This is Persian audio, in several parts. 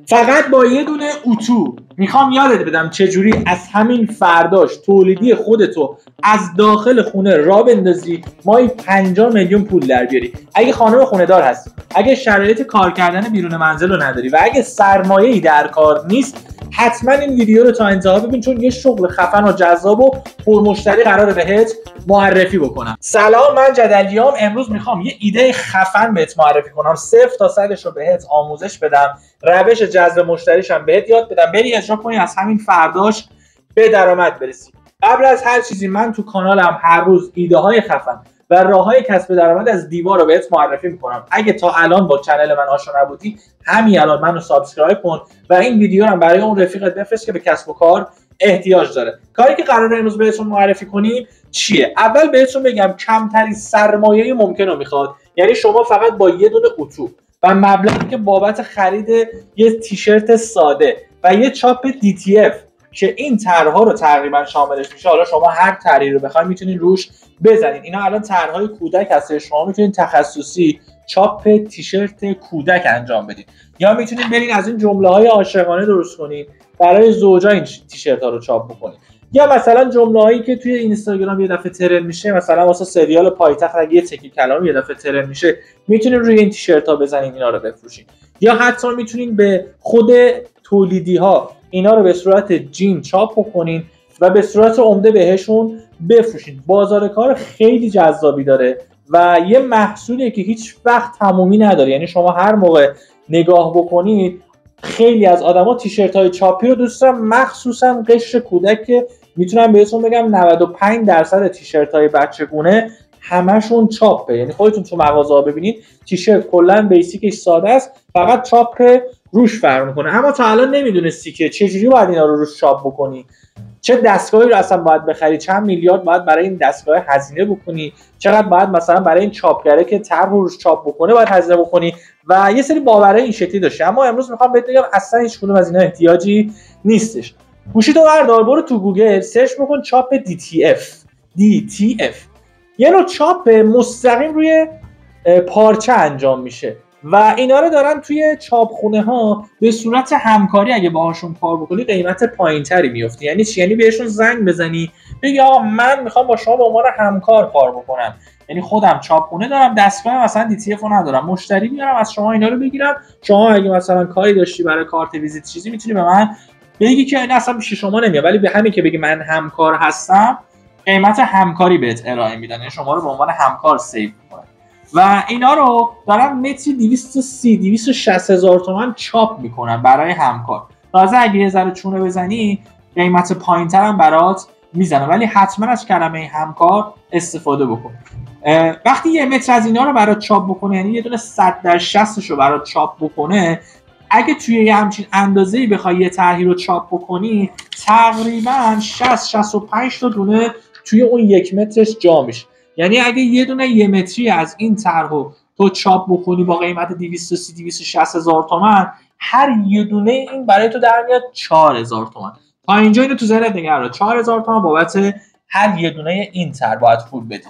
فقط با یه دونه اتو میخوام یادت بدم چجوری از همین فرداش تولیدی خودتو از داخل خونه را بندازی، ماهی 50 میلیون پول در بیاری. اگه خانم خونه دار هستی، اگه شرایط کار کردن بیرون منزل رو نداری و اگه سرمایه‌ای در کار نیست، حتما این ویدیو رو تا انتها ببین، چون یه شغل خفن و جذاب و پرمشتری قراره بهت معرفی بکنم. سلام، من جدلیام. امروز میخوام یه ایده خفن بهت معرفی کنم، صفر تا صدش رو بهت آموزش بدم، روش جذب مشتریش هم بهت یاد بدم، بری اجرا کنی، از همین فرداش به درآمد برسی. قبل از هر چیزی من تو کانالم هر روز ایده های خفن و راههای کسب درآمد از دیوار رو بهت معرفی میکنم. اگه تا الان با کانال من آشنا نبودی، همین الان منو سابسکرایب کن و این ویدیو رو برای اون رفیقت بفرست که به کسب و کار احتیاج داره. کاری که قراره امروز بهتون معرفی کنیم چیه؟ اول بهتون بگم کمترین سرمایه ممکن رو میخواد. یعنی شما فقط با یه دونه اتو و مبلغی که بابت خرید یه تیشرت ساده و یه چاپ DTF که این طرح‌ها رو تقریبا شاملش میشه، حالا شما هر طرحی رو بخواید میتونید روش بزنید. اینا الان طرح‌های کودک هست، شما میتونید تخصصی چاپ تیشرت کودک انجام بدید، یا میتونید برید از این جمله‌های عاشقانه درست کنید برای زوجا این تیشرت‌ها رو چاپ بکنید، یا مثلا جمله‌هایی که توی اینستاگرام یه دفعه ترند میشه، مثلا واسه سریال پایتخت اگه یه تکی کلام یه دفعه ترند میشه، میتونید روی این تیشرت‌ها بزنید اینا رو بفروشید. یا حتی میتونید به خود تولیدی‌ها اینا رو به صورت جین چاپ بکنین و به صورت عمده بهشون بفروشین. بازار کار خیلی جذابی داره و یه محصولیه که هیچ وقت تمومی نداره. یعنی شما هر موقع نگاه بکنید، خیلی از آدما تیشرت‌های چاپی رو دوست دارن، مخصوصا قشر کودک که میتونم بهتون بگم 95% تیشرت‌های بچگونه همشون چاپه. یعنی خودتون تو مغازه‌ها ببینید تیشرت کلا بیسیکش ساده است، فقط چاپ روش فرق میکنه. اما تا الان نمیدونستی که چجوری باید اینا رو روش چاپ بکنی، چه دستگاهی رو اصلا باید بخری، چند میلیارد باید برای این دستگاه هزینه بکنی، چقدر باید مثلا برای این چاپگره که طرح روش چاپ بکنه باید هزینه بکنی و یه سری باورهای این شکلی داشته. اما امروز میخوام بهت بگم اصلا هیچ کدوم از اینا احتیاجی نیستش. گوشیتو بردار، برو تو گوگل سرچ بکن چاپ DTF. یه نوع چاپ مستقیم روی پارچه انجام میشه و اینا رو دارن توی چاپخونه ها به صورت همکاری اگه باهاشون کار بکنی قیمت پایینتری میفته. یعنی چی؟ یعنی بهشون زنگ بزنی بگی آقا من میخوام با شما به عنوان همکار کار بکنم، یعنی خودم چاپخونه دارم، دستگاه مثلا DTF رو ندارم، مشتری میارم از شما اینا رو بگیرم، شما اگه مثلا کاری داشتی برای کارت ویزیت چیزی میتونی به من بگی که این اصلا پیش شما نمیاد، ولی به همین که بگی من همکار هستم قیمت همکاری بهت ارائه میدن، یعنی شما رو به عنوان همکار سیو میکنن و اینا رو دارن متری 260 هزار تومان چاپ میکنن برای همکار. تازه اگه یه ذره چونه بزنی قیمت پایینتر هم برات میزنن، ولی حتما از کلمه همکار استفاده بکن. وقتی یه متر از اینا رو برات چاپ بکنه، یعنی یه دونه 100/60 رو برات چاپ بکنه، اگه توی یه همچین اندازه‌ای بخوای یه طرحی رو چاپ بکنی، تقریبا 60-65 تا دونه توی اون یک مترش جا میشه. یعنی اگه یه دونه یه متری از این طرحو تو چاپ بکنی با قیمت 230-260 هزار تومان، هر یه دونه این برای تو در میاد 4000 تومان. تا اینجا اینو تو ذهنت نگه دار، 4000 تومان بابت هر یه دونه این طرح باید پول بدی.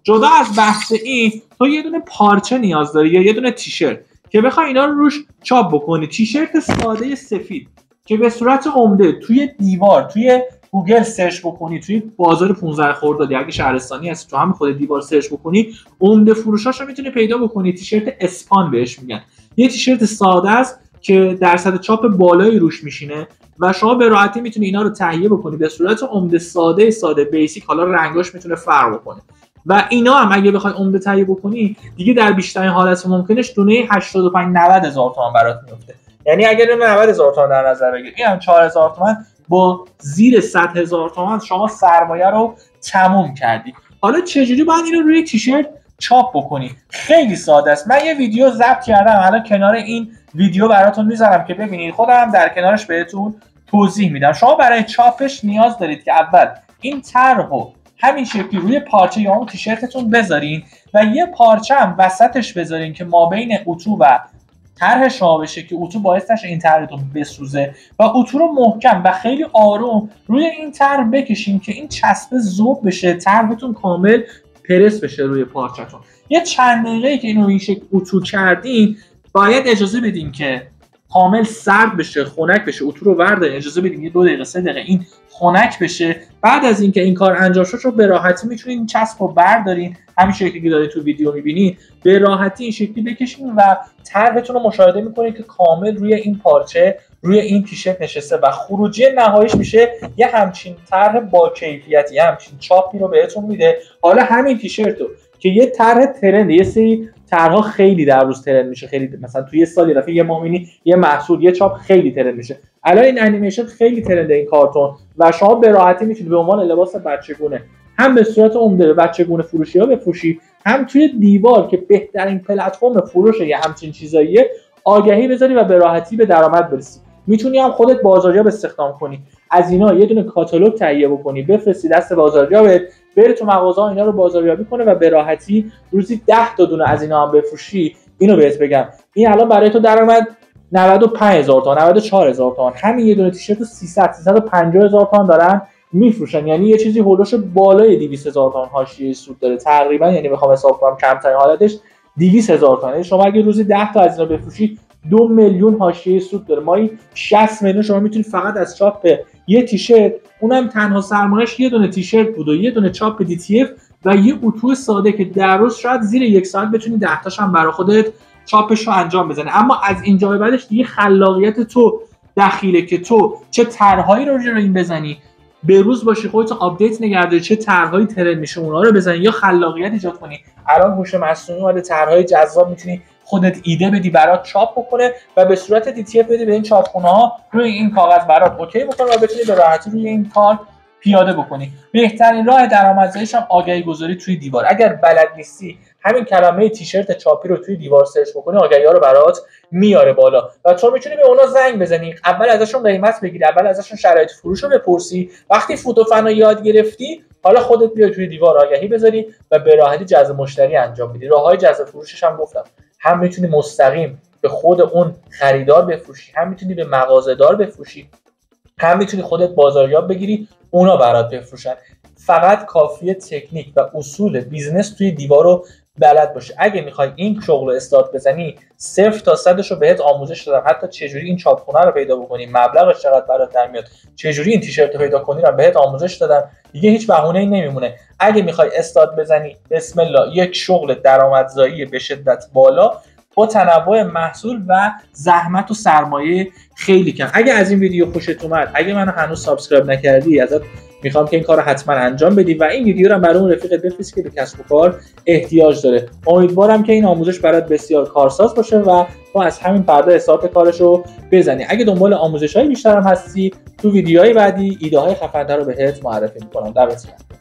جدا از بحث این، تو یه دونه پارچه نیاز داری یا یه دونه تیشرت که بخوای اینا رو روش چاپ بکنی. تیشرت ساده سفید که به صورت عمده توی دیوار، توی گوگل سرچ بکنی، توی بازار 15 خردادی اگه شهرستانی هستی تو همین خود دیوار سرچ بکنی، عمده فروشاشو میتونی پیدا بکنی. تیشرت اسپان بهش میگن. یه تیشرت ساده است که درصد چاپ بالایی روش میشینه و شما به راحتی میتونی اینا رو تهیه بکنی به صورت عمده ساده بیسیک، حالا رنگاش میتونه فرق بکنه و اینا هم اگه بخوای عمده تهیه بکنی دیگه در بیشترین حالت ممکنش دونه 85-90 هزار تومان برات میفته. یعنی اگر 90 هزار تومان در نظر بگیری، این هم 4000 تومان با زیر 100 هزار تومان شما سرمایه رو تموم کردی. حالا چجوری باید اینو روی تیشرت چاپ بکنی؟ خیلی ساده است. من یه ویدیو ضبط کردم، الان کنار این ویدیو براتون میذارم که ببینید، خودم در کنارش بهتون توضیح میدم. شما برای چاپش نیاز دارید که اول این طرحو همین شکلی روی پارچه یا اون تیشرتتون بذارین و یه پارچه هم وسطش بذارین که مابین اتو و طرح شما بشه که اتو باعث نشه این طرحتون بسوزه و اتو رو محکم و خیلی آروم روی این طرح بکشین که این چسبه ذوب بشه، طرحتون کامل پرس بشه روی پارچه‌تون. یه چند دقیقه‌ای که اینو این شکل اتو کردین، باید اجازه بدین که کامل سرد بشه، خنک بشه، اتو رو وردارین، اجازه بدین یه 2 دقیقه 3 دقیقه این خنک بشه. بعد از اینکه این کار انجام شد رو به راحتی میتونین چسب رو بردارین، همین شکلی که دارید تو ویدیو میبینید به راحتی این شکلی بکشین و طرحتون رو مشاهده میکنید که کامل روی این پارچه، روی این تیشرت نشسته و خروجی نهاییش میشه یه همچین طرح با کیفیتی، یه همچین چاپی رو بهتون میده. حالا همین تیشرت رو که یه طرح ترند، یه سری طرحها خیلی در روز ترند میشه، خیلی مثلا توی سال دفعه یه ماه میبینی یه محصول یه چاپ خیلی ترند میشه. الان این انیمیشن خیلی ترنده، این کارتون، و شما به راحتی میتونید به عنوان لباس بچگونه هم به صورت عمده به بچگونه فروشی‌ها بفروشی، هم توی دیوار که بهترین پلتفرم فروش یه همچین چیزاییه آگهی بذاری و به راحتی به درآمد برسی. میتونی هم خودت بازاریاب استخدام کنی، از اینا یه دونه کاتالوگ تهیه بکنی، بفرستی دست بازاریابت، بره تو مغازه‌ها اینا رو بازاریابی کنه و به راحتی روزی 10 تا دونه از اینا هم بفروشی. اینو بهت بگم این الان برای تو درآمد 95000 تومان، 94000 تومان. همین یه دونه تیشرت رو 300-350,000 تومان دارن میفروشن، یعنی یه چیزی هولوش بالای 200,000 تومان حاشیه سود داره تقریبا. یعنی بخوام حساب کنم کمترین حالتش 200,000 تومان. یعنی شما اگه روزی 10 تا از اینا بفروشی 2 میلیون حاشیه سود داره. ماهی 60 میلیون شما میتونید فقط از چاپ یه تیشرت، اونم تنها سرمایه‌اش یه دونه تیشرت بود و یه دونه چاپ DTF و یه اتو ساده که در روز شاید زیر 1 ساعت بتونی 10 تاش هم برای خودت چاپش رو انجام بزنه. اما از اینجا به بعدش دیگه خلاقیت تو دخیله که تو چه طرحهایی رو این بزنی، به روز باشی خودت آپدیت نگهداری، چه طرحهایی ترند میشه اونا رو بزنی یا خلاقیت ایجاد کنی. الان هوش مصنوعی اومده، طرحهای جذاب میتونی خودت ایده بدی برات چاپ بکنه و به صورت DTF بدی به این چاپخونه‌ها، روی این کاغذ برات اوکی بکنه و بتونی به راحتی روی این کار پیاده بکنی. بهترین راه درآمدزاییش هم آگهی گذاری توی دیوار. اگر بلد نیستی همین کلمه تیشرت چاپی رو توی دیوار سرچ بکنی آگهی‌ها رو برات میاره بالا و تو میتونی به اونا زنگ بزنی، اول ازشون قیمت بگیری، اول ازشون شرایط فروش رو بپرسی. وقتی فوتوفنا یاد گرفتی حالا خودت بیا توی دیوار آگهی بذاری و به راحتی جذب مشتری انجام بدی. راههای جذب فروشش هم گفتم، هم میتونی مستقیم به خود اون خریدار بفروشی، هم میتونی به مغازه‌دار بفروشی، هم میتونی خودت بازاریاب بگیری اونا برات بفروشن. فقط کافیه تکنیک و اصول بیزنس توی دیوار رو بلد باشه. اگه میخوای این شغل رو استارت بزنی 0 تا 100 رو بهت آموزش دادم، حتی چجوری این چاپخونه رو پیدا بکنی، مبلغش چقدر برات در میاد، چجوری این تیشرت رو پیدا کنی رو بهت آموزش دادم. دیگه هیچ بهونه‌ای نمیمونه. اگه میخوای استارت بزنی بسم الله یک شغل درآمدزایی به شدت بالا با تنوع محصول و زحمت و سرمایه خیلی کم. اگه از این ویدیو خوشت اومد، اگه منو هنوز سابسکرایب نکردی، ازت میخوام که این کارو حتما انجام بدی و این ویدیو رو برای اون رفیقت بفرست که به کسب و کار احتیاج داره. امیدوارم که این آموزش برات بسیار کارساز باشه و تو از همین فردا استارت کارشو بزنی. اگه دنبال آموزش‌های بیشتر هم هستی، تو ویدیوهای بعدی ایده‌های خفن‌تر رو بهت معرفی می‌کنم. دمت گرم.